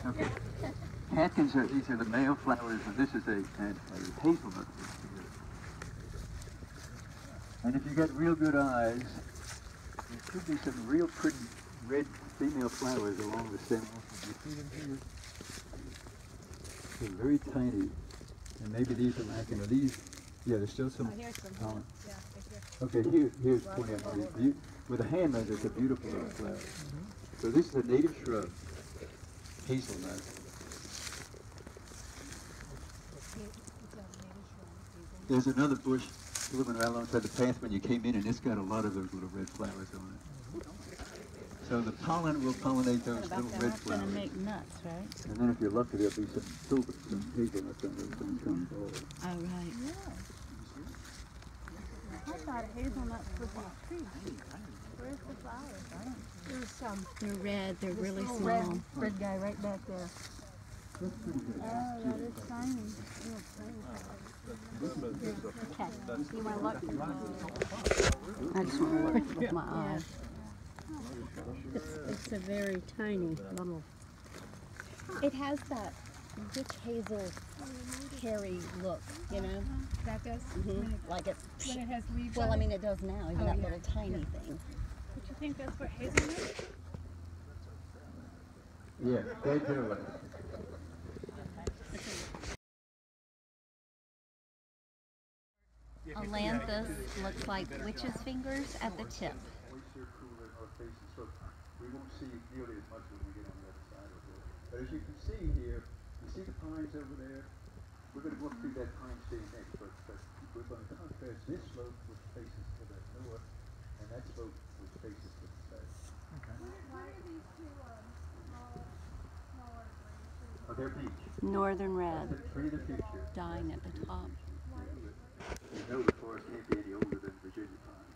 Okay. Catkins are, these are the male flowers, and this is a hazelnut. And if you got real good eyes, there should be some real pretty red female flowers along the stem. Do you see them here? They're very tiny. And maybe these are lacking. Are these? Yeah, there's still some. Oh, here's some. Pollen. Yeah, right here. Okay, here's pointing out. With a hand measure, it's a beautiful little flower. So this is a native shrub, hazelnut. There's another bush blooming right alongside the path when you came in, and it's got a lot of those little red flowers on it. So the pollen will pollinate those little red flowers. Going to make nuts, right? And then if you're lucky, there'll be some silver, some hazelnuts on those things come forward. Oh, right. Yeah. I thought hazelnuts was on a tree. Where's the flowers? There's some. They're red. They're really small. Red guy right back there. Oh, that is tiny. Okay. You want to look? I just want to look with my eyes. It's a very tiny little. It has that witch hazel hairy look, you know? That does? Like it. When it has leaves Well, on I it? mean, it does now, even that little tiny thing. But you think that's what hazel is? Yeah, they do it. Ailanthus looks like witch's fingers at the tip. We won't see nearly as much when we get on the other side of it. But as you can see here, you see the pines over there? We're going to go up through that pine tree next, but we're going to contrast this slope which faces to the north, and that slope which faces to the south. Okay. Why are these two smaller trees? Oh, they're beech. Northern red, That's the tree of the future. dying at the top. You know the forest can't be any older than Virginia pine.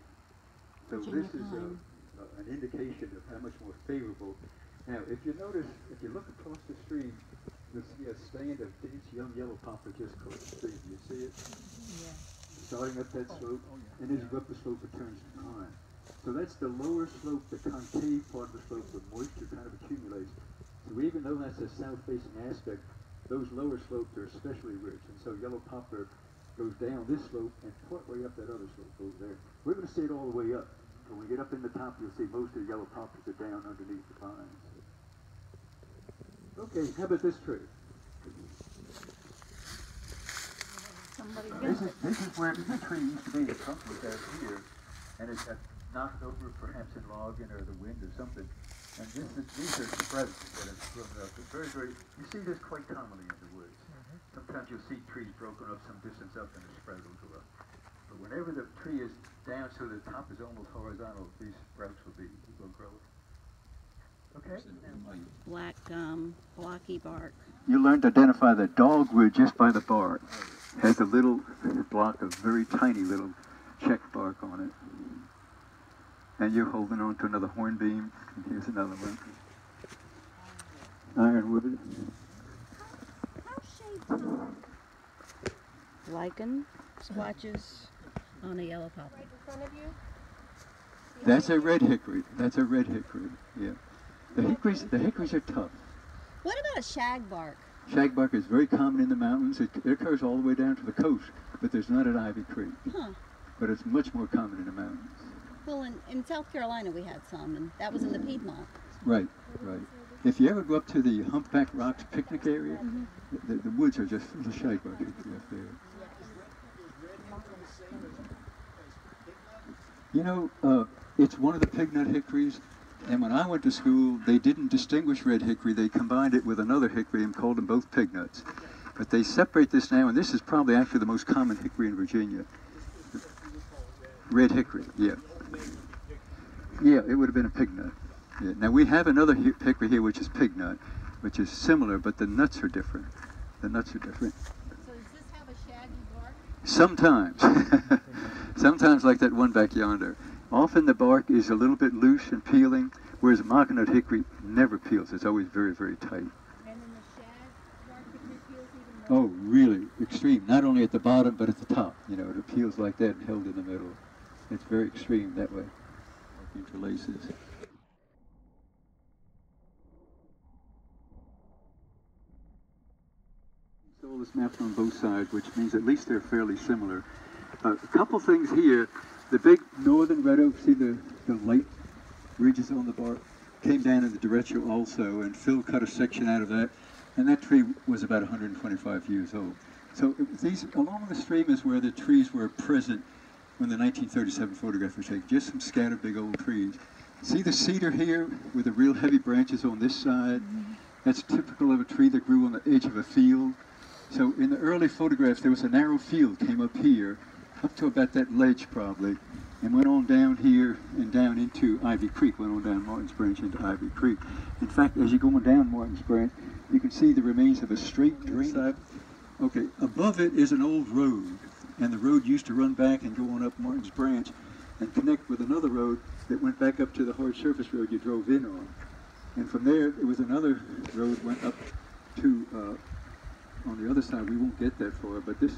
So Virginia this is pine. An indication of how much more favorable. Now, if you notice, if you look across the stream, you'll see a stand of dense young yellow poplar just across the stream. Do you see it? Yeah. Starting up that slope, and as you go up the slope, it turns to pine. So that's the lower slope, the concave part of the slope where moisture kind of accumulates. So even though that's a south-facing aspect, those lower slopes are especially rich, and so yellow poplar goes down this slope and partway up that other slope over there. We're going to see it all the way up. When we get up in the top, you'll see most of the yellow poplars are down underneath the pines. Okay, how about this tree? This is where the tree used to be. The trunk was out here, and it got knocked over perhaps in logging or the wind or something. And these are sprouts that have grown up. It's very, you see this quite commonly in the woods. Sometimes you'll see trees broken up some distance up and a sprout will go up. But whenever the tree is down so the top is almost horizontal, these sprouts will grow. Okay? Black blocky bark. You learn to identify the dogwood just by the bark. It has a little block of very tiny little check bark on it. And you're holding on to another hornbeam. And here's another one. Ironwood. Lichen splotches on a yellow poplar. Right in front of you? That's a red hickory. That's a red hickory. Yeah. The hickories are tough. What about a shagbark? Shagbark is very common in the mountains. It occurs all the way down to the coast, but there's not at Ivy Creek. Huh. But it's much more common in the mountains. Well, in South Carolina we had some, and that was in the Piedmont. Right. If you ever go up to the Humpback Rocks picnic area, the woods are just full of shagbark hickory up there. You know, it's one of the pignut hickories, and when I went to school, they didn't distinguish red hickory. They combined it with another hickory and called them both pignuts. But they separate this now, and this is probably actually the most common hickory in Virginia. Red hickory, yeah. Yeah, it would have been a pignut. Yeah. Now we have another hickory here, which is pignut, which is similar, but the nuts are different. The nuts are different. So does this have a shaggy bark? Sometimes. Sometimes like that one back yonder. Often the bark is a little bit loose and peeling, whereas Mackinac hickory never peels. It's always very, very tight. And then the shag bark peels even more? Oh, really extreme. Not only at the bottom, but at the top. You know, it peels like that and held in the middle. It's very extreme that way. Interlaces. is mapped on both sides, which means at least they're fairly similar. A couple things here. The big northern red oak, see the light ridges on the bark, came down in the derecho also, and Phil cut a section out of that, and that tree was about 125 years old. So these, along the stream is where the trees were present when the 1937 photograph was taken, just some scattered big old trees. See the cedar here with the real heavy branches on this side? That's typical of a tree that grew on the edge of a field. So in the early photographs, there was a narrow field came up here, up to about that ledge probably, and went on down here and down into Ivy Creek, went on down Martin's Branch into Ivy Creek. In fact, as you're going down Martin's Branch, you can see the remains of a straight drain. Okay, above it is an old road, and the road used to run back and go on up Martin's Branch and connect with another road that went back up to the hard surface road you drove in on. And from there, there was another road went up to, on the other side, we won't get that far, but this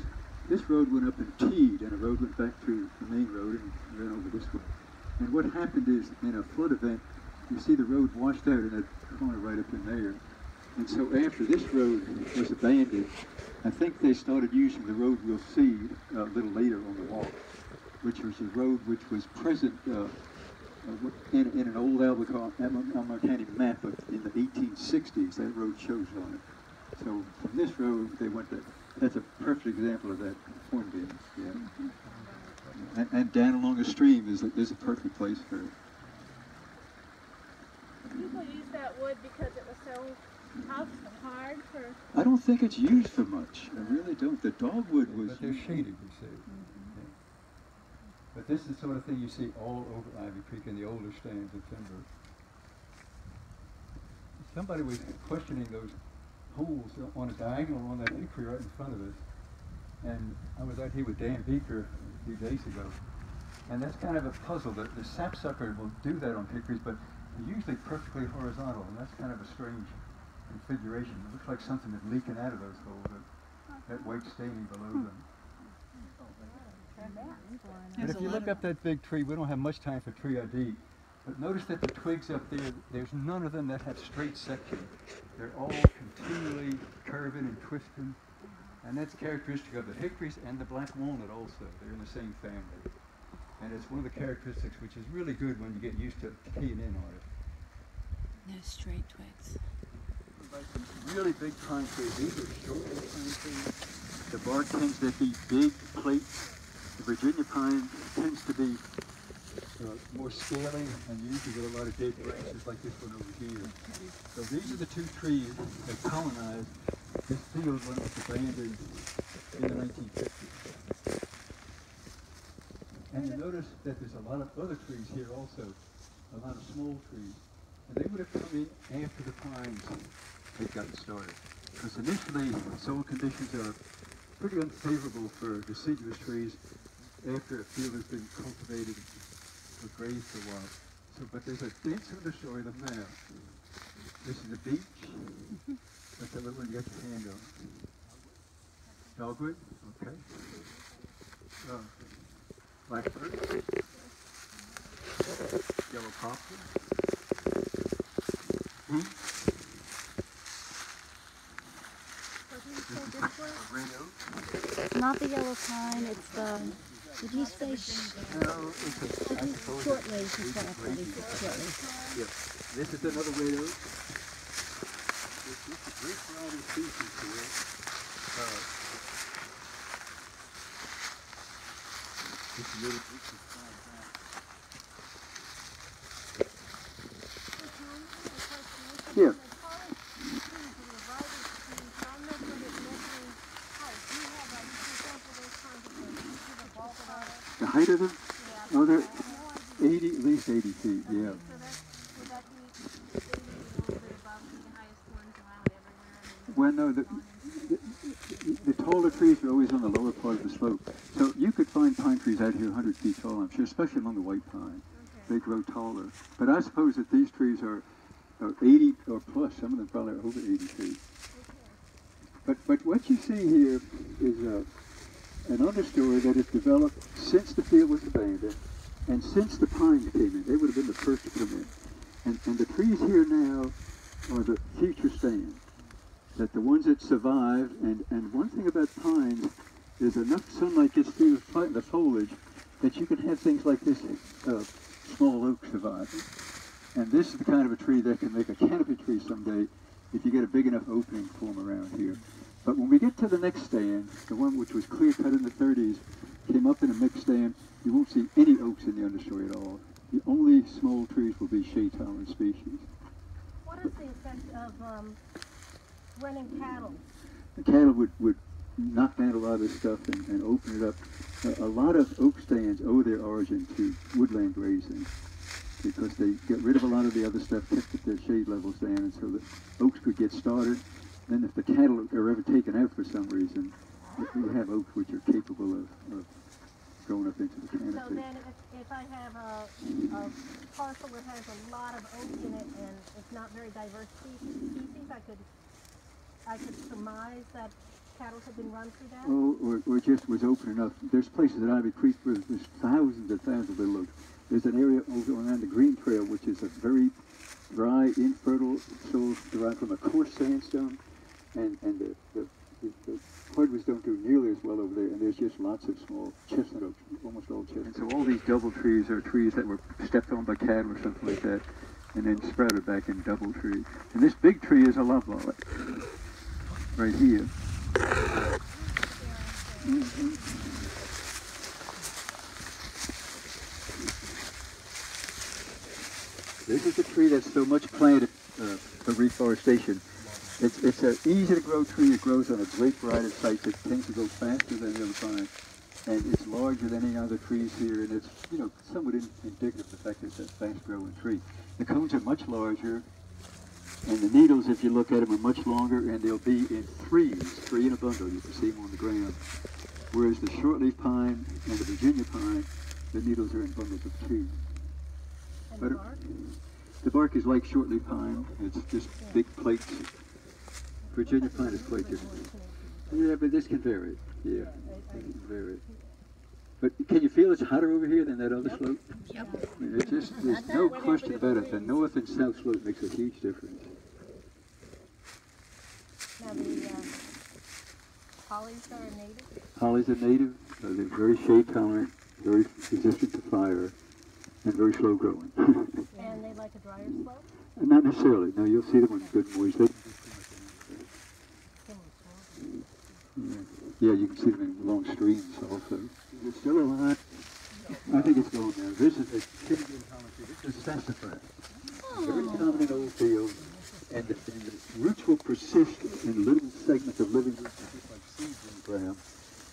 road went up and teed, and a road went back to the main road and ran over this way. And what happened is, in a flood event, you see the road washed out in that corner right up in there. And so after this road was abandoned, I think they started using the road we'll see a little later on the walk, which was a road which was present in an old Albemarle County map in the 1860s. That road shows on it. So from this road, they went to, that's a perfect example of that hornbeam. Yeah. And down along the stream is a perfect place for it. People use that wood because it was so tough and hard for... I don't think it's used for much. I really don't. The dogwood was... But they're shaded, you see. Yeah. But this is the sort of thing you see all over Ivy Creek in the older stands of timber. Somebody was questioning those holes on a diagonal on that hickory right in front of us. And I was out here with Dan Beeker a few days ago. And that's kind of a puzzle. The sapsucker will do that on hickories, but they're usually perfectly horizontal, and that's kind of a strange configuration. It looks like something is leaking out of those holes, that white staining below them. But if you look up that big tree, we don't have much time for tree ID, but notice that the twigs up there, there's none of them that have straight section. They're all continually curving and twisting, and that's characteristic of the hickories and the black walnut also. They're in the same family. And it's one of the characteristics which is really good when you get used to keying in on it. No straight twigs. Really big pine trees. These are short pine trees. The bark tends to be big plates. The Virginia pine tends to be more scaly, and you usually get a lot of dead branches like this one over here. So these are the two trees that colonized this field when it was abandoned in the 1950s. And you notice that there's a lot of other trees here also, a lot of small trees. And they would have come in after the pines had gotten started. Because initially, soil conditions are pretty unfavorable for deciduous trees after a field has been cultivated or grazed for a while. So, but there's a dense understory of them now. This is a beech. That's the little one you got your hand on. Dogwood, okay. Blackbird, yellow poplar, red oak. Not the yellow pine, it's the, did you say No, it's a shortleaf? Shortleaf. Yep. This is another red oak. It's a great variety of species here. Just a little bit of yeah. The height of them? Oh, they're 80, at least 80 feet, yeah. Well, no, the taller trees are always on the lower part of the slope. So you could find pine trees out here 100 feet tall, I'm sure, especially among the white pine. They grow taller. But I suppose that these trees are 80 or plus. Some of them probably are over 80 feet. But what you see here is an understory that has developed since the field was abandoned and since the pines came in. They would have been the first to come in. And the trees here now are the future stand. that the ones that survive, and one thing about pines is enough sunlight gets through the foliage that you can have things like this small oak surviving. And this is the kind of a tree that can make a canopy tree someday if you get a big enough opening for them around here. But when we get to the next stand, the one which was clear cut in the 30s, came up in a mixed stand, you won't see any oaks in the understory at all. The only small trees will be shade-tolerant species. What is the effect of running cattle? The cattle would knock down a lot of this stuff and open it up. A lot of oak stands owe their origin to woodland grazing because they get rid of a lot of the other stuff, kept the shade levels down, and so the oaks could get started. Then if the cattle are ever taken out for some reason, you have oaks which are capable of going up into the canopy. So then if I have a parcel that has a lot of oaks in it and it's not very diverse species, I could surmise that cattle had been run through that? Oh, or just was open enough. There's places at Ivy Creek where there's thousands and thousands of little oaks. There's an area over around the Green Trail, which is a very dry, infertile soil derived from a coarse sandstone, and the hardwoods don't do nearly as well over there, and there's just lots of small chestnut oaks, almost all chestnut. And so all these double trees are trees that were stepped on by cattle or something like that, and then sprouted back in double trees. And this big tree is a lovelock, right here. This is a tree that's so much planted for reforestation. It's an easy to grow tree. It grows on a great variety of sites. It tends to grow faster than the other pine, and it's larger than any other trees here. And it's somewhat indicative of the fact that it's a fast-growing tree. The cones are much larger, and the needles, if you look at them, are much longer, and they'll be in three in a bundle. You can see them on the ground. Whereas the shortleaf pine and the Virginia pine, the needles are in bundles of two. And the bark? The bark is like shortleaf pine. It's just big plates. Virginia pine is quite different. Yeah, but this can vary. Yeah, it can vary. But can you feel it's hotter over here than that other slope? Yep. I mean, there's no question about it. The north and south slope makes a huge difference. Now the hollies are native? Hollies are native. They're very shade tolerant, very resistant to fire, and very slow growing. And they like a drier slope? Not necessarily. No, you'll see them on good moist. Yeah, you can see them in long streams also. It's still a lot. I think it's going now. This is a Chittenden common tree. This is sassafras. Very common in old fields. And the roots will persist in little segments of living roots, just like seeds in the ground.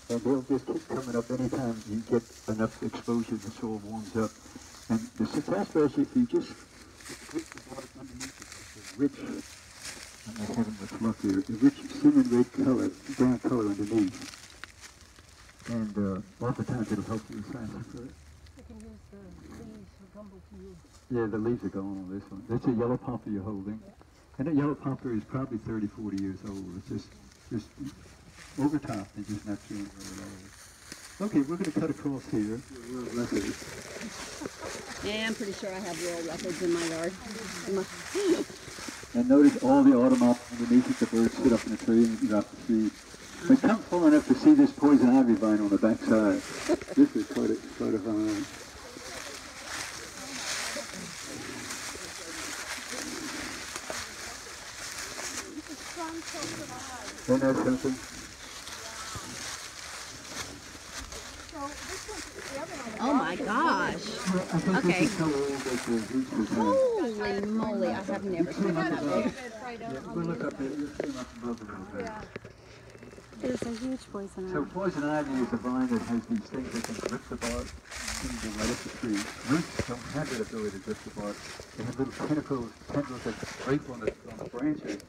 And they'll just keep coming up anytime you get enough exposure, the soil warms up. And the sassafras, if you just put the water underneath it, it's a rich, I'm not having much luck here, a rich cinnamon red color, brown color underneath. And oftentimes it'll help you with sassafras. You can use the leaves for gumbo to use. Yeah, the leaves are gone on this one. That's a yellow poplar you're holding. And that yellow poplar is probably 30, 40 years old. It's just over top and just not showing very old. Okay, we're going to cut across here. Yeah, I'm pretty sure I have world records in my yard. And notice all the autumn up underneath it. The birds sit up in the tree and drop the seed. But come far enough to see this poison ivy vine on the back side. This is quite a vine. Isn't that something? Oh my gosh. Okay. Holy moly, I have never seen that big. We'll look up there. You'll see them up above a little bit. There's a huge poison So poison ivy is a vine that has these things that can rip the bark and go right up the tree. Roots don't have that ability to rip the bark. They have little tendrils that scrape on the branches.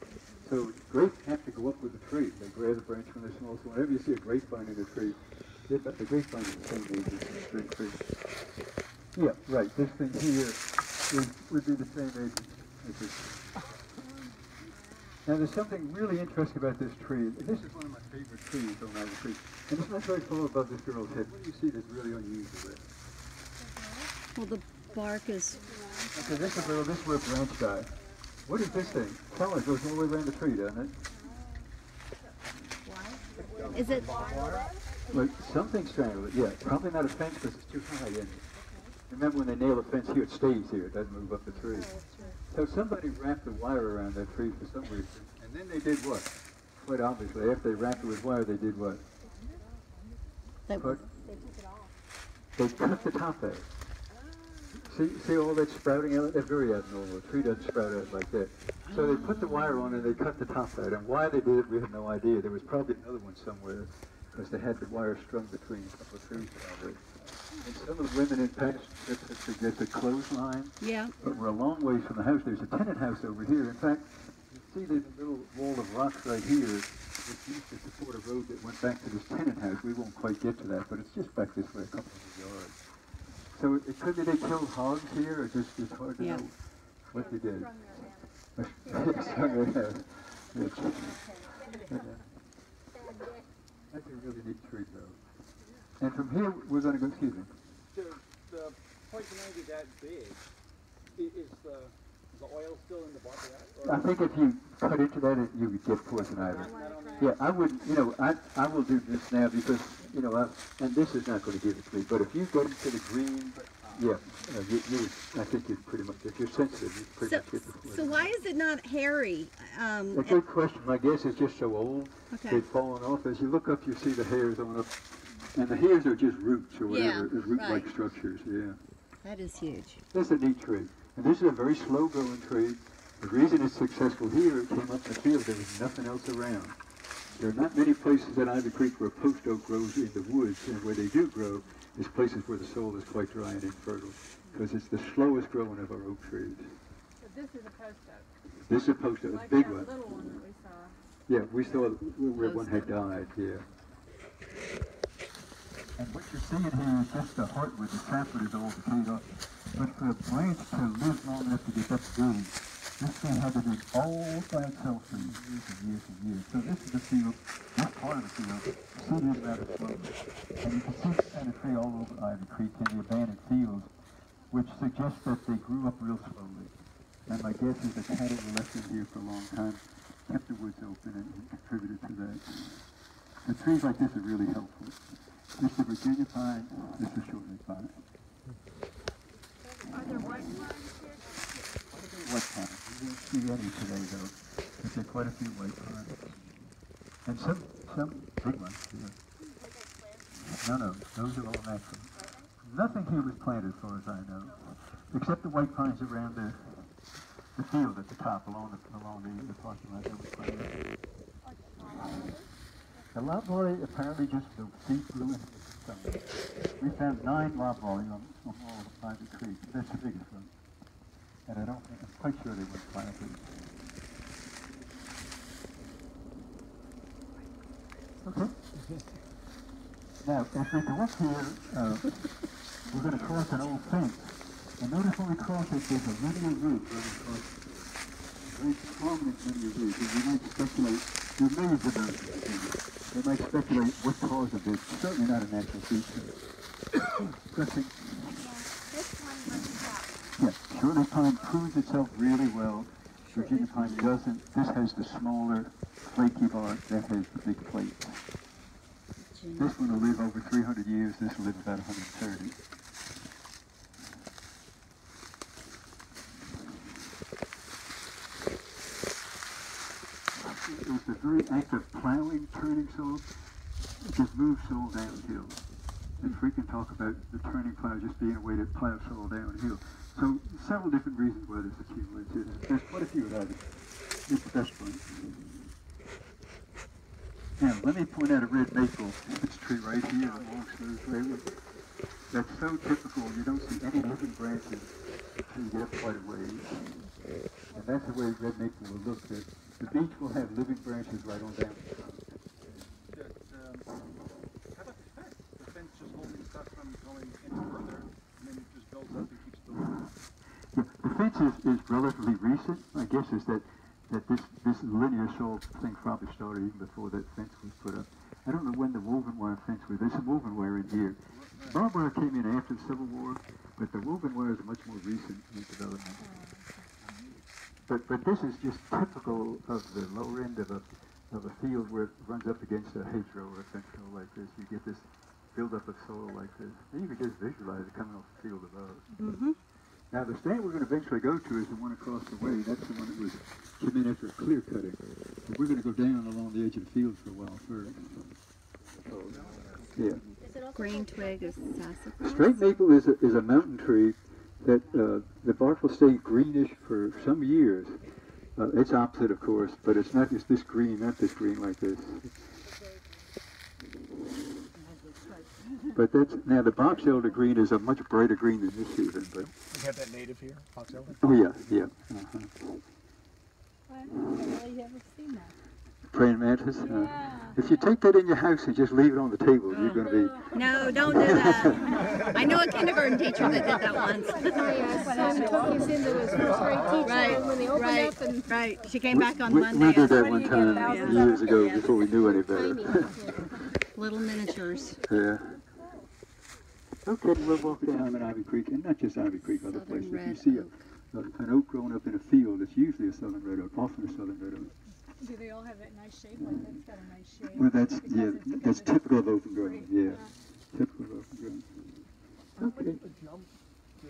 So grapes have to go up with the tree. They grab the branch when they're small. So whenever you see a grapevine in a tree, the grapevine is the same age as the big tree. Yeah, right. This thing here would be the same age as this. Now there's something really interesting about this tree. This is one of my favorite trees on Ivy Creek. And it's not very far above this girl's head. What do you see that's really unusual there? Well, the bark is... Okay, this is where a branch died. What is this thing? Tell us, it goes all the way around the tree, doesn't it? Is it? Well, something strangled it, yeah. Probably not a fence because it's too high, isn't it? Remember when they nail a fence here, it stays here. It doesn't move up the tree. So somebody wrapped the wire around that tree for some reason. And then they did what? Quite obviously, after they wrapped it with wire, they did what? They Put, They took it off. they cut the top out. See all that sprouting out? That's very abnormal. A tree doesn't sprout out like that. So they put the wire on and they cut the top out. And why they did it, we have no idea. There was probably another one somewhere because they had the wire strung between a couple of trees probably. And some of the women in past trips have suggested clothesline. Yeah. But we're a long ways from the house. There's a tenant house over here. In fact, you see there's a little wall of rocks right here which used to support a road that went back to this tenant house. We won't quite get to that, but it's just back this way, a couple of yards. So it could be they killed hogs here, or just it's hard to Yeah. know what they did. That's a really neat tree, though. And from here, we're going to go, excuse me. The poison ivy that big, is the oil still in the bark of that? I think if you cut into that, you would get poison ivy. Yeah, I wouldn't, I will do this now because, and this is not going to give it to me, but if you get into the green, yeah, I think you pretty much, if you're sensitive, you pretty So, much get the poison. so why is it not hairy? A good question. My guess is just so old, Okay. they've fallen off. As you look up, you see the hairs on up, and the hairs are just roots or whatever, Yeah, root-like right. structures, yeah. That is huge. That's a neat tree. And this is a very slow-growing tree. The reason it's successful here, it came up in the field. There was nothing else around. There are not many places at Ivy Creek where post oak grows in the woods, and where they do grow is places where the soil is quite dry and infertile, because it's the slowest growing of our oak trees. So this is a post oak. This is a post oak, Like a big that one. little one that we saw. Yeah, we saw where one had died, yeah. And what you're seeing here is just the heart where the sapwood is all decayed up. But for a branch to live long enough to get that big, this thing had to be all by itself for years and years and years. So this is the field, this part of the field, seeded rather slowly. And you can see this kind of tree all over Ivy Creek in the abandoned fields, which suggests that they grew up real slowly. And my guess is that cattle were left in here for a long time, kept the woods open and contributed to that. The trees like this are really helpful. This is Virginia pine, this is shortleaf pine. Are there white pines here? White pine. You won't see any today though, but there are quite a few white pines. And some big ones too. No, those are all natural. Nothing here was planted as far as I know, except the white pines around the field at the top along the parking lot that was planted. The loblolly apparently just the deep blue in the summer. We found 9 loblolly on all of Ivy Creek. That's the biggest one. And I'm quite sure they weren't planted. Okay. Now, as we go up here, we're going to cross an old fence. And notice when we cross it, there's a linear route running across it. A very prominent linear route. And you might speculate, there are millions of those. They might speculate what caused it. It's certainly not a natural feature. Kristen? Yeah, shortleaf pine proves itself really well. Virginia pine doesn't. This has the smaller, flaky bark. That has the big plate. This one will live over 300 years. This will live about 130. It was the very act of plowing, turning soil. It just moves soil downhill. And Freakin talk about the turning plow just being a way to plow soil downhill. So several different reasons why this accumulates here. There's quite a few of that. It's the best one. Now, let me point out a red maple. This tree right here, the long smooth railroad. That's so typical. You don't see any living branches until you get up quite a ways. And that's the way red maple will look. The beech will have living branches right on down the front. How about the fence? The fence just holding stuff from going any further, and then it just builds up and keeps building. Yeah, the fence is relatively recent. My guess is that this linear soil thing probably started even before that fence was put up. I don't know when the woven wire fence was. There's some woven wire in here. Barbed wire came in after the Civil War, but the woven wire is much more recent in development. But this is just typical of the lower end of of a field where it runs up against a hedgerow or a fence row like this. You get this buildup of soil like this. And you can just visualize it coming off the field above. Mm-hmm. Now the stand we're going to eventually go to is the one across the way. That's the one that was came in after clear cutting. But we're going to go down along the edge of the field for a while first. Yeah. Green twig is sassafras. Straight maple is a mountain tree that the bark will stay greenish for some years. It's opposite, of course, but it's not just this green, not this green like this. But that's now the box elder green is a much brighter green than this even. But We have that native here, box elder. oh yeah, yeah. Uh-huh. I've really never seen that. Praying mantis. If you take that in your house and just leave it on the table, you're going to be. No, don't do that. I know a kindergarten teacher that did that once. Son took us into his first grade teacher Right, when they opened right, up and right. She came back on we Monday. did that Where do one you get time thousands years of- ago Yeah. before we knew any better. tiny. Little miniatures. Yeah. Okay, we'll walk down in Ivy Creek, and not just Ivy Creek, other Southern places. If you red see oak. an oak growing up in a field, it's usually a southern red oak, often a southern red oak. Do they all have that nice shape? Like that's got a nice shape. Well, that's Because that's of typical of open growing. Right, Yeah, typical of open growing. Okay. The jump do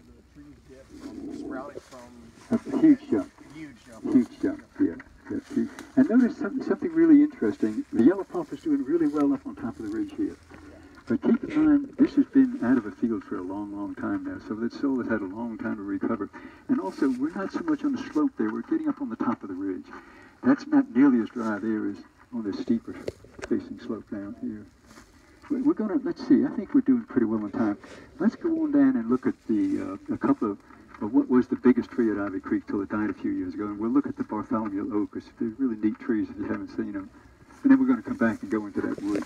the trees get from sprouting from A huge jump. huge jump? Huge jump. Yeah. Yeah, huge. And notice something really interesting. The yellow poplar's doing really well up on top of the ridge here. But keep in mind, this has been out of a field for a long, long time now, so that soil has had a long time to recover. And also, we're not so much on the slope there, we're getting up on the top of the ridge. That's not nearly as dry there as on this steeper facing slope down here. We're going to, let's see, I think we're doing pretty well in time. Let's go on down and look at the, a couple of what was the biggest tree at Ivy Creek till it died a few years ago, and we'll look at the Bartholomew oak. They're really neat trees if you haven't seen them. And then we're going to come back and go into that wood.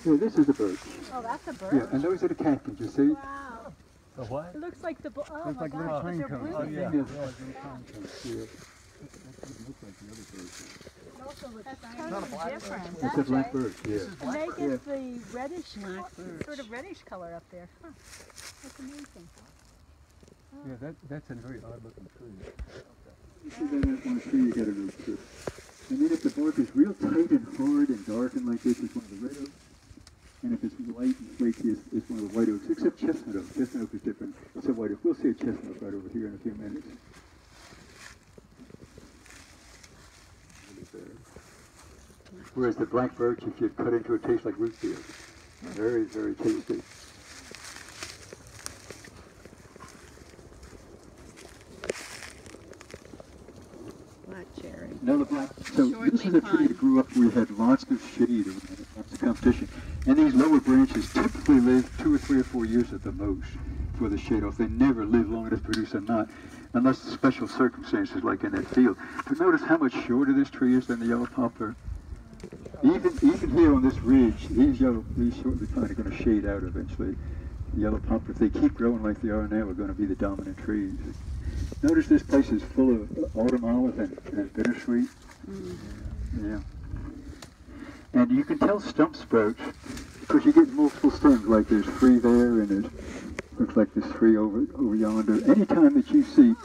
Yeah, this is a birch. Oh, that's a bird. Yeah, and those are the catkins, you see? Wow. The what? It looks like the, oh Looks my like little gosh, pine they're cones. blooming. yeah. Little pine cones, yeah. That doesn't look like the other birch. It also looks That's totally not a black bird. different. It's a That's black right. birch, yeah. And they get the reddish, Black birch. sort of reddish color up there. Huh. That's amazing. Yeah, that's a very odd looking tree. You see that up on a tree, you get an oak tree. And then if the bark is real tight and hard and darkened like this, it's one of the red oaks. And if it's light and flaky, it's one of the white oaks, except chestnut oak. Chestnut oak is different. It's a white oak. We'll see a chestnut oak right over here in a few minutes. Whereas the black birch, if you cut into it, tastes like root beer. Very, very tasty. Black cherry. Another black. So Short this is a leaf tree pine. that grew up where we had lots of shade and lots of competition. And these lower branches typically live 2 or 3 or 4 years at the most for the shade off. They never live long enough to produce a nut unless special circumstances like in that field. But notice how much shorter this tree is than the yellow poplar. Even here on this ridge, these short leaf pine are going to shade out eventually. The yellow poplar, if they keep growing like they are now, are going to be the dominant trees. Notice this place is full of autumn olive and bittersweet. Yeah. And you can tell stump sprouts because you get multiple stems, like there's 3 there and there's looks like there's 3 over yonder. Anytime that you see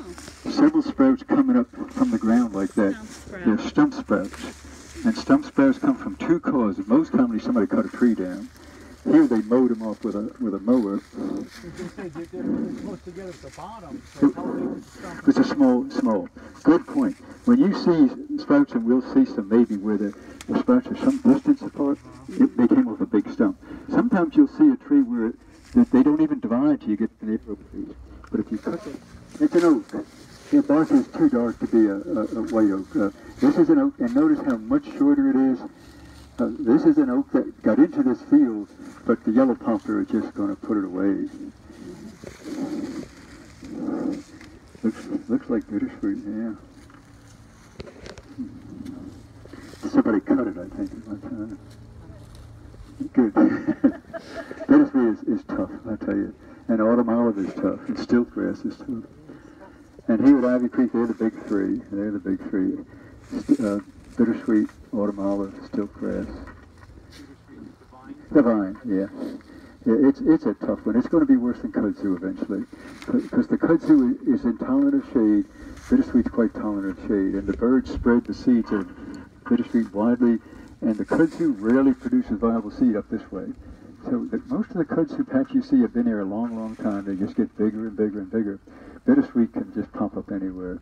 several sprouts coming up from the ground like that, they're stump sprouts. And stump sprouts come from 2 causes. Most commonly somebody cut a tree down. Here they mowed them off with a mower. They're supposed to get at the bottom, so how big is the stump? It's a small. Good point. When you see sprouts, and we'll see some maybe where the sprouts are some distance apart, they came off a big stump. Sometimes you'll see a tree where they don't even divide till you get to the neighborhood trees. But if you cut it, it's an oak. The bark is too dark to be a white oak. This is an oak, and notice how much shorter it is. This is an oak that got into this field, but the yellow poplar are just going to put it away. Looks like bittersweet, yeah. Somebody cut it, I think, at one time. Good. Bittersweet is tough, I tell you. And autumn olive is tough, and stilt grass is tough. And here at Ivy Creek, they're the big 3. They're the big 3. Bittersweet, autumn olive, stilt grass. The vine, yeah. It's a tough one. It's going to be worse than kudzu eventually, because the kudzu is intolerant of shade, Bittersweet's quite tolerant of shade, and the birds spread the seeds of bittersweet widely, and the kudzu rarely produces viable seed up this way. So most of the kudzu patch you see have been here a long, long time. They just get bigger and bigger and bigger. Bittersweet can just pop up anywhere.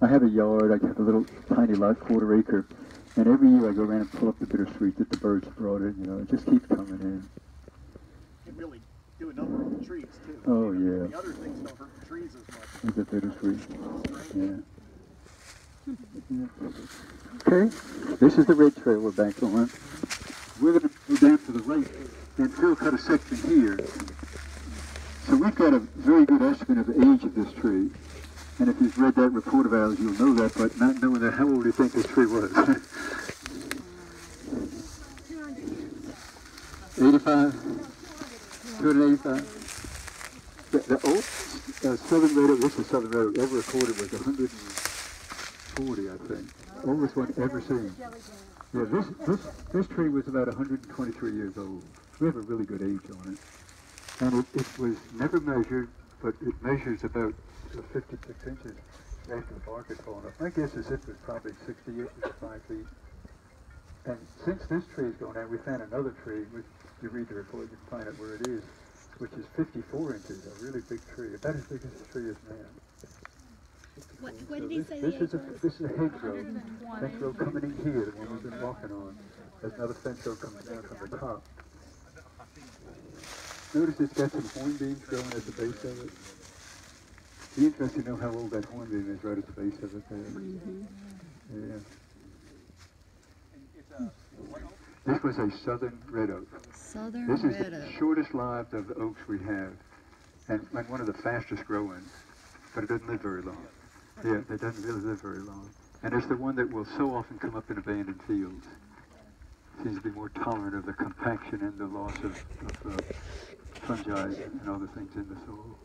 I have a yard. I have a little tiny lot, 1/4 acre, and every year I go around and pull up the bittersweet that the birds brought in. You know, it just keeps coming in. Can really do a number on the trees too. Oh yeah. The other things don't hurt the trees as much. Is it bittersweet? Yeah. Okay, this is the red trail we're back on. We're going to go down to the right and Phil cut a section here. So we've got a very good estimate of the age of this tree. And if you've read that report of ours, you'll know that, but not knowing that, how old do you think this tree was? 85? 285? The old southern red oak, this is southern red oak, ever recorded was 140, I think. Oldest one ever seen. Yeah, this tree was about 123 years old. We have a really good age on it. And it was never measured, but it measures about 56 inches after the bark had fallen off. My guess is it was probably 60 inches or 5 feet. And since this tree is going down, we found another tree, which you read the report, you can find out where it is, which is 54 inches, a really big tree, about as big as the tree is now. What So did he say this the is age a was? this is a hedgerow. Hedgerow coming in here, the one we've been walking on. There's another fence row coming down from the top. Notice it's got some hornbeams growing at the base of it. Be interesting to know how old that hornbeam is right at the base of it there. Yeah. This was a southern red oak. Southern This is red the oak. shortest lived of the oaks we have, and one of the fastest growing, but it doesn't live very long. Yeah, it doesn't really live very long. And it's the one that will so often come up in abandoned fields. Seems to be more tolerant of the compaction and the loss of fungi and other things in the soil.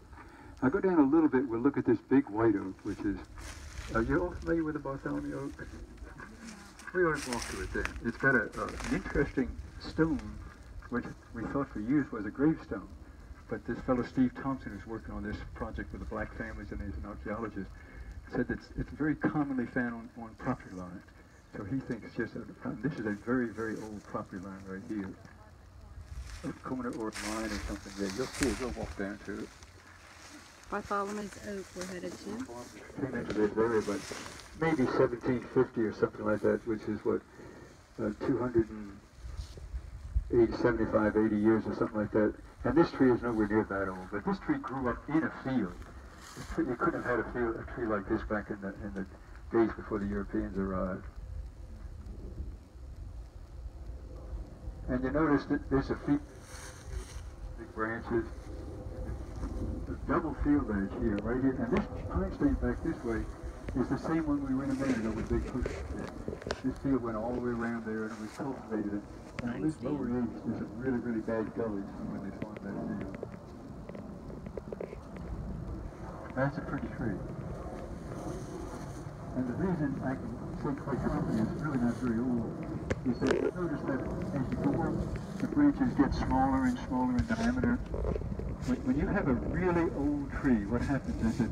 I'll go down a little bit, we'll look at this big white oak, which is, are you all familiar with the Bartholomew oak? We always walk to it then. It's got an interesting stone, which we thought for years was a gravestone. But this fellow Steve Thompson, who's working on this project with the black families and he's an archaeologist, said that it's very commonly found on property lines. So he thinks this is a very, very old property line right here. A corner or a line or something there. You'll see it, we'll walk down to it. Bartholomew's Oak we're headed to. Came into this area, but maybe 1750 or something like that, which is what, 275, 80 years or something like that. And this tree is nowhere near that old, but this tree grew up in a field. You couldn't have had a tree like this back in the days before the Europeans arrived. And you notice that there's a few big branches, the double field edge here, right here. And this pine stain back this way is the same one we went a minute ago with Big Push. This field went all the way around there and it was cultivated. And at this lower edge, there's a really, really bad gully when they farmed that field. That's a pretty tree. And the reason I can say quite confidently it's really not very old is that you notice that as you go up, the branches get smaller and smaller in diameter. When you have a really old tree, what happens is that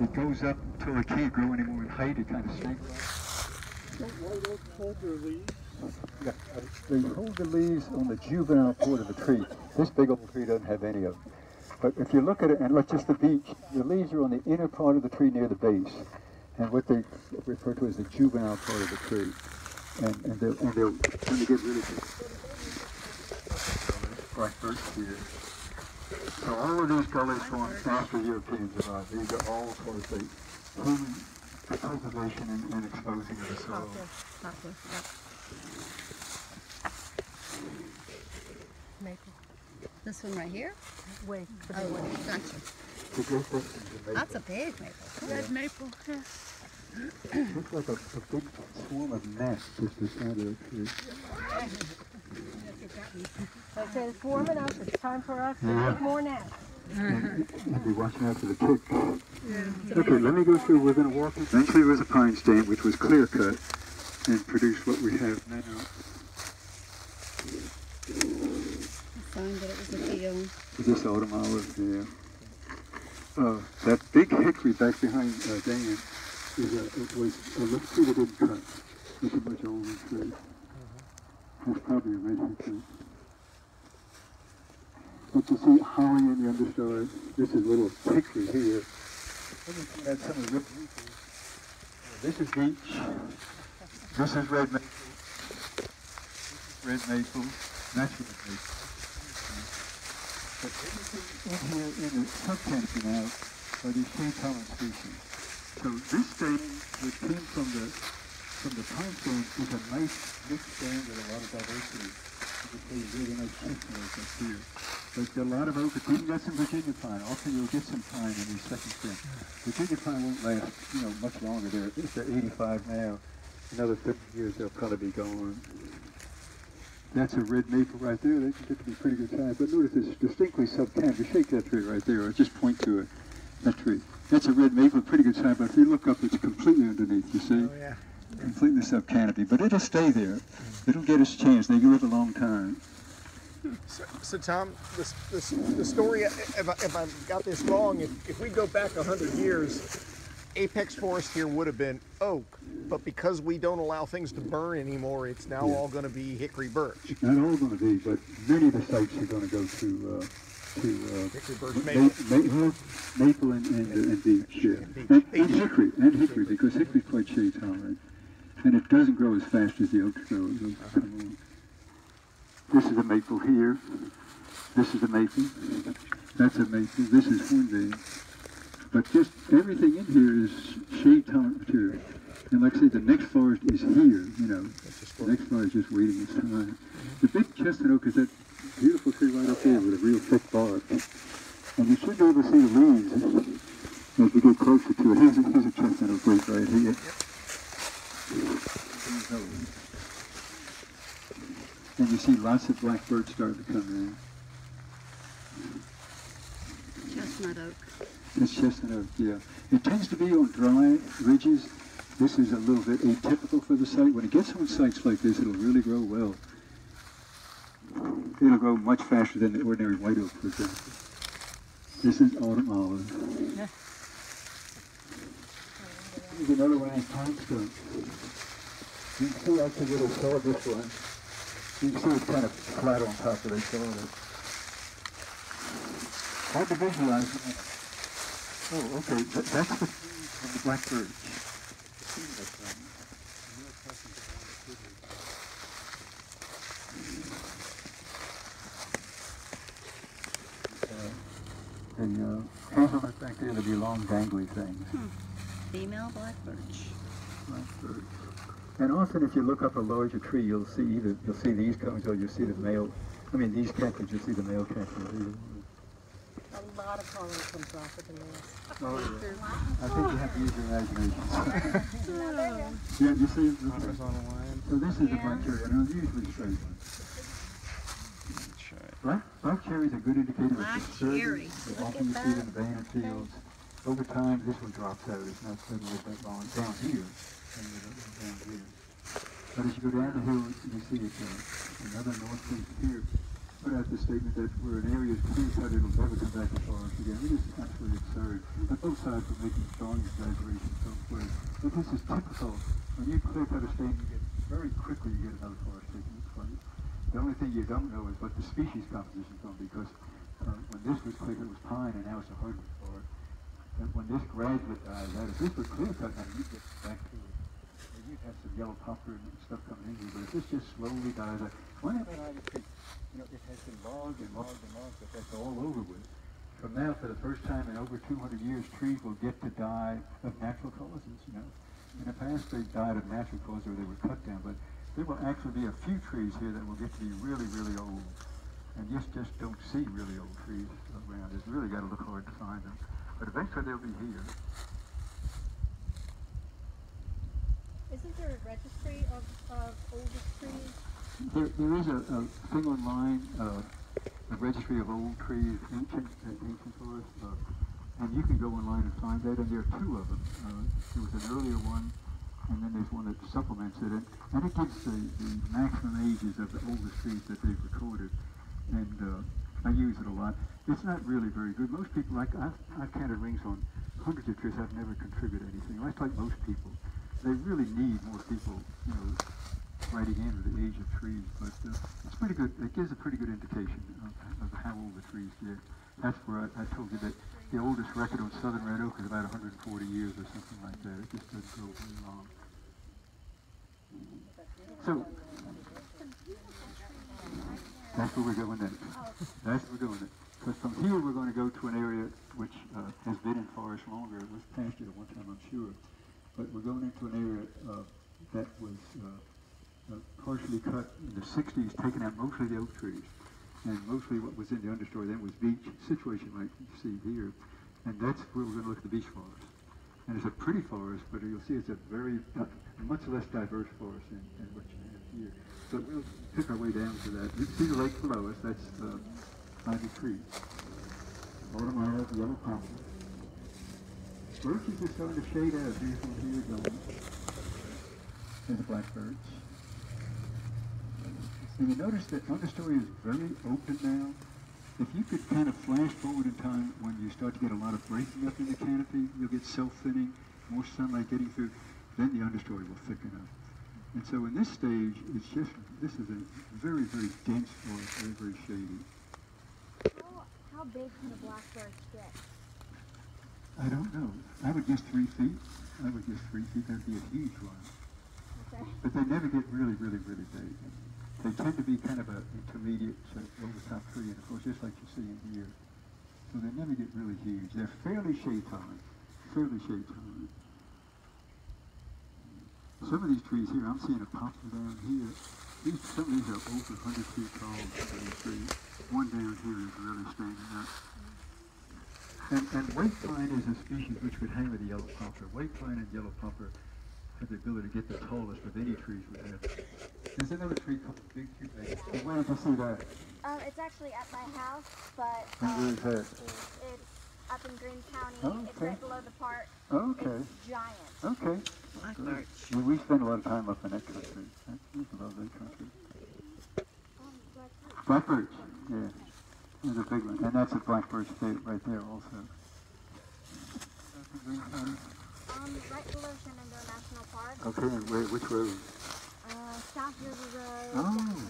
it goes up until it can't grow anymore in height, it kind of snakes. Don't white oaks hold their leaves? Yeah, they hold the leaves on the juvenile part of the tree. This big old tree doesn't have any of them. But if you look at it, and look just the beach, the leaves are on the inner part of the tree near the base, and what they refer to as the juvenile part of the tree. And they'll when they get really big, black birch here. So all of these gullies formed after Europeans arrived. These are all sort of the human cultivation and exposing of the soil. Maple. This one right here? Wait, the Oh, big one. gotcha. The great distance in maple. That's a big maple. Red maple. Yeah. Looks like a big swarm of gnats just the side of the tree. Like I said, it's warm enough. It's time for us to Yeah. take more naps. And be watching out for the tick. Okay, let me go through. We're going to walk. Eventually there was a pine stand which was clear cut and produced what we have now. Sign that it was a field. Is this autumn olive? Yeah. That big hickory back behind Dan was a tree that didn't cut. It's a much older tree. That's probably a red hickory. But you see holly in the understory. This is little hickory here. Let me add some of the red maple. This is beech. This is red maple. Red maple. That's red maple. But everything in here in the subcanopy now are these shade-tolerant species. So this stand that came from the pine stand is a nice mixed stand with a lot of diversity. You can see really nice shiftiness up here. But a lot of oak. You can get some Virginia pine. Often you'll get some pine in these second stands. Virginia pine won't last, much longer. They're 85 now. Another 50 years they'll probably be gone. That's a red maple right there. They can get to be pretty good size. But notice it's distinctly subcanopy. Shake that tree right there, or just point to it. That tree. That's a red maple, pretty good size. But if you look up, it's completely underneath. You see? Oh, yeah. Completely subcanopy. But it'll stay there. It'll get its chance. They live a long time. So Tom, the story, if I got this wrong, if we go back 100 years, apex forest here would have been oak, but because we don't allow things to burn anymore, it's now all going to be hickory birch. Not all going to be, but many of the sites are going to go to Hickory birch maple. maple and beech, yeah. And hickory, because hickory's quite shade tolerant. And it doesn't grow as fast as the oaks grow. This is a maple here. This is a maple. That's a maple. This is hornbeam. But just everything in here is shade tolerant material. And like I say, the next forest is here, The next forest is just waiting its time. The big chestnut oak is that beautiful tree right up there with a real thick bark. And you should be able to see the leaves as we get closer to it. Here's a chestnut oak right here. And you see lots of black birds starting to come in. Chestnut oak. It's chestnut oak, yeah. It tends to be on dry ridges. This is a little bit atypical for the site. When it gets on sites like this, it'll really grow well. It'll grow much faster than the ordinary white oak, for example. This is autumn olive. Here's another one in pine stone. You can see actually little saw this one. You can see it's kind of flat on top of the saw. Hard to visualize. Oh, okay. That's the tree from the black birch. The hazelnut back there, there'll be long dangly things. Female black birch. Black birch. And often if you look up a larger tree, you'll see these cones or you'll see the male, these catkins, you'll see the male catkin. A lot of pollen comes off of the nest. Oh, yeah. I think you have to use your imagination. Yeah, you see? So this is a black cherry, and it's usually straight. Black cherry is a good indicator Black of disturbance. cherry. Often you see it in the banana fields. Over time, this one drops out. It's not suddenly that long down here. Down here. But as you go down the hill, you see it's another north piece here. Put out the statement that where an area is clear cut, it'll never come back to forest again. It is absolutely absurd. But both sides are making strong exaggerations elsewhere. But this is typical. When you clear cut a stand, very quickly you get another forest taking its place. The only thing you don't know is what the species composition is going to be, because when this was clear cut, it was pine, and now it's a hardwood forest. And when this gradually dies out, if this was clear cut, now you'd get back to it. You'd have some yellow poplar and stuff coming in here, but if this just slowly dies out, one of the trees, it has been logged and logged and logged, but that's all over with. From now, for the first time in over 200 years, trees will get to die of natural causes, In the past, they died of natural causes or they were cut down, but there will actually be a few trees here that will get to be really, really old. And you just don't see really old trees around. It's really got to look hard to find them. But eventually they'll be here. Isn't there a registry of oldest trees? There is a thing online, a registry of old trees, ancient forests, and you can go online and find that, and there are two of them. There was an earlier one, and then there's one that supplements it, and it gives the maximum ages of the oldest trees that they've recorded, and I use it a lot. It's not really very good. Most people, I've counted rings on hundreds of trees. I've never contributed anything. That's like most people. They really need more people, you know, writing in with the age of trees. But it's pretty good. It gives a pretty good indication of how old the trees get. That's where I told you that the oldest record on southern red oak is about 140 years or something like that. It just doesn't grow very long. So that's where we're going next. That's where we're going next. Because from here we're going to go to an area which has been in forest longer. It was pastured at one time, I'm sure. But we're going into an area that was partially cut in the 60s, taking out mostly the oak trees. And mostly what was in the understory then was beech, situation like you see here. And that's where we're going to look at the beech forest. And it's a pretty forest, but you'll see it's a very, much less diverse forest than what you have here. So we'll pick our way down to that. You can see the lake below us. That's Ivy Creek. Autumn Isle, yellow poplar. Birches are starting to shade out. Here's one here going. There's a black birch. And you notice that understory is very open now. If you could kind of flash forward in time when you start to get a lot of breaking up in the canopy, you'll get self-thinning, more sunlight getting through, then the understory will thicken up. And so in this stage, it's just, this is a very, very dense forest, very, very shady. How big can a black birch get? I don't know. I would guess 3 feet. I would guess 3 feet. That'd be a huge one. Okay. But they never get really, really, really big. They tend to be kind of an intermediate over-top tree, and of course, just like you see in here. So they never get really huge. They're fairly shade tolerant. Fairly shade tolerant. Some of these trees here, I'm seeing a poplar down here. Some of these are over 100 feet tall, some of these trees. One down here is really standing up. And white pine is a species which would hang with the yellow poplar. White pine and yellow poplar have the ability to get the tallest of any trees we have. There's another tree called the big tree. Where did you see that? It's actually at my house, but And where is that? it's up in Greene County. Oh, It's okay. right below the park. Okay. It's giant. Okay. Black Good. birch. Well, we spend a lot of time up in that country. We love that country. Black birch, yeah. There's a big one. And that's a black birch state right there also. Right below Shenandoah National Park. Okay, and which road? South River Road, Oh. 29,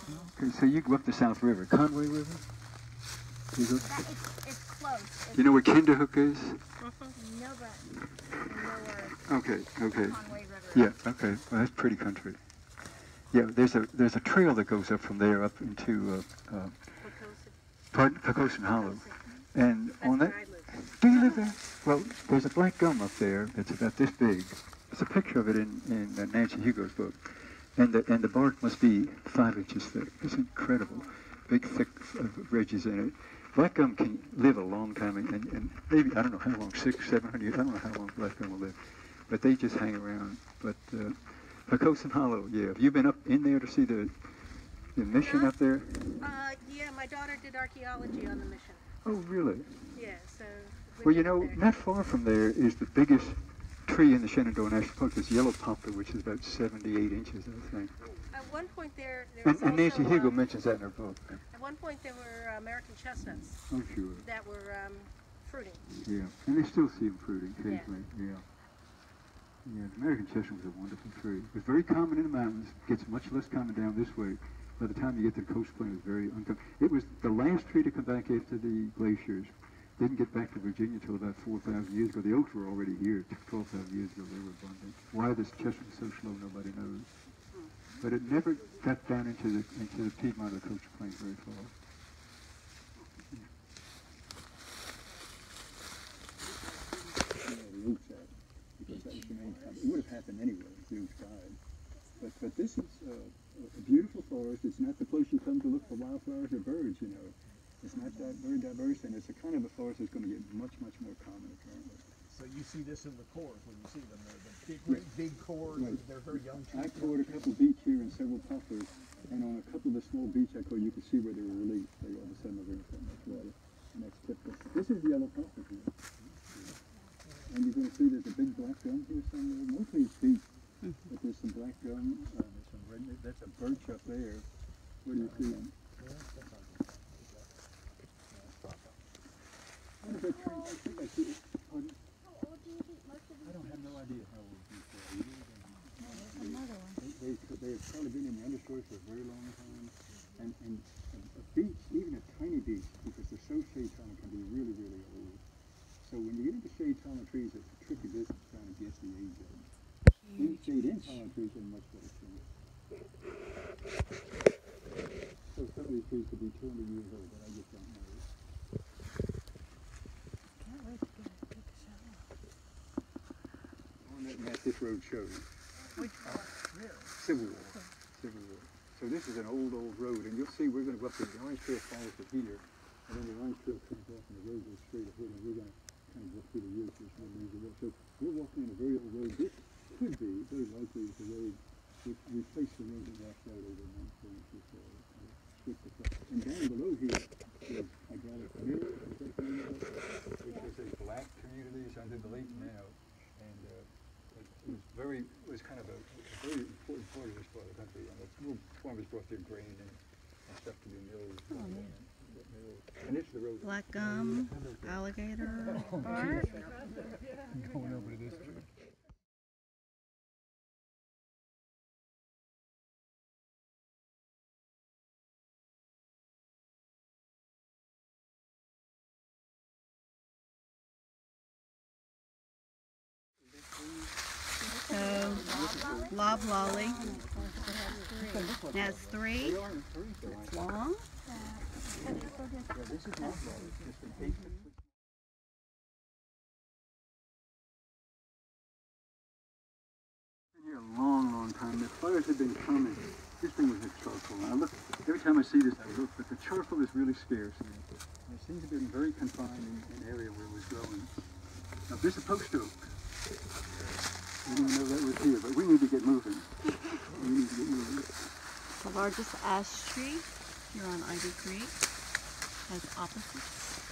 and Okay, so you go up the South River. Conway River? You go? it's close. It's You know where Kinderhook is? no, but I know where Okay, okay. Conway River is. Yeah, okay. Well, that's pretty country. Yeah, there's a trail that goes up from there up into Pocosin Hollow. And on that, do you live there? Well, there's a black gum up there that's about this big. There's a picture of it in Nancy Hugo's book. And the bark must be 5 inches thick. It's incredible. Big, thick ridges in it. Black gum can live a long time, and maybe, I don't know how long, 600, 700 years, I don't know how long black gum will live. But they just hang around. But Pocosin Hollow, yeah. Have you been up in there to see the mission up there? Yeah, my daughter did archaeology on the mission. Oh, really? Yeah, so. Well, you know, not far from there is the biggest tree in the Shenandoah National Park, this yellow poplar, which is about 78 inches, I think. At one point there was And Nancy also, Hugo mentions that in her book. At one point there were American chestnuts Oh, sure. that were fruiting. Yeah, and they still see them fruiting occasionally. Yeah. Yeah, the American chestnut was a wonderful tree. It was very common in the mountains. Gets much less common down this way. By the time you get to the coast plain, it was very uncommon. It was the last tree to come back after the glaciers. Didn't get back to Virginia until about 4,000 years ago. The oaks were already here 12,000 years ago. They were abundant. Why this chestnut was so slow, nobody knows. But it never got down into the Piedmont or the coast plain very far. The oaks out, because that was the main time. It would have happened anyway if the oaks died. But this is a beautiful forest. It's not the place you come to look for wildflowers or birds, you know. It's not that very diverse, and it's a kind of a forest that's going to get much, much more common apparently. So you see this in the cores when you see them. They're the big, great big cores. Right. They're very young I trees. cored a couple beech here and several poplars, and on a couple of the small beech I cored, you could see where they were released. They all of a sudden were in so much water, and that's typical. This is yellow poplar here. And you're going to see there's a big black gum here somewhere. Mostly it's beech, but there's some black gum. There's some red. That's a birch up there. What do you see? What is that tree? I think I see it. probably been in the understory for a very long time. And a beech, even a tiny beech, because they're so shade tolerant, can be really, really old. So when you get into shade tolerant trees, it's a tricky business trying to guess the age of them. Shade intolerant trees are much better chance. So some of these trees could be 200 years old, but I just don't know. Can't wait to get a big shower. On that map, this road shows. Which part? Civil War. Civil War. So this is an old road, and you'll see we're going to go up the Orange Trail follows to here, and then the Orange Trail comes off and the road goes straight ahead, and we're going to kind of go through the woods. There's no easy way. So we're walking on a very old road. This could be, very likely, is the road which replaced the road that walked out over 9 kilometers. And down below here is Hydraulic Mill, which is a black community. It's under the lake now, and it was kind of a very important part of this part of the country. And the farmers brought their grain and stuff to the mills. And it's the road. Black gum, alligator, bark. Going over to this tree. So, loblolly. Has 3. It's long. Here a long time. The fires had been coming. This thing was a charcoal. I look every time I see this, I look, but the charcoal is really scarce. And it seems to have been very confined in an area where it was growing. Now this is post oak. We didn't know that was here, but we need to get moving. We need to get moving. The largest ash tree here on Ivy Creek has opposites.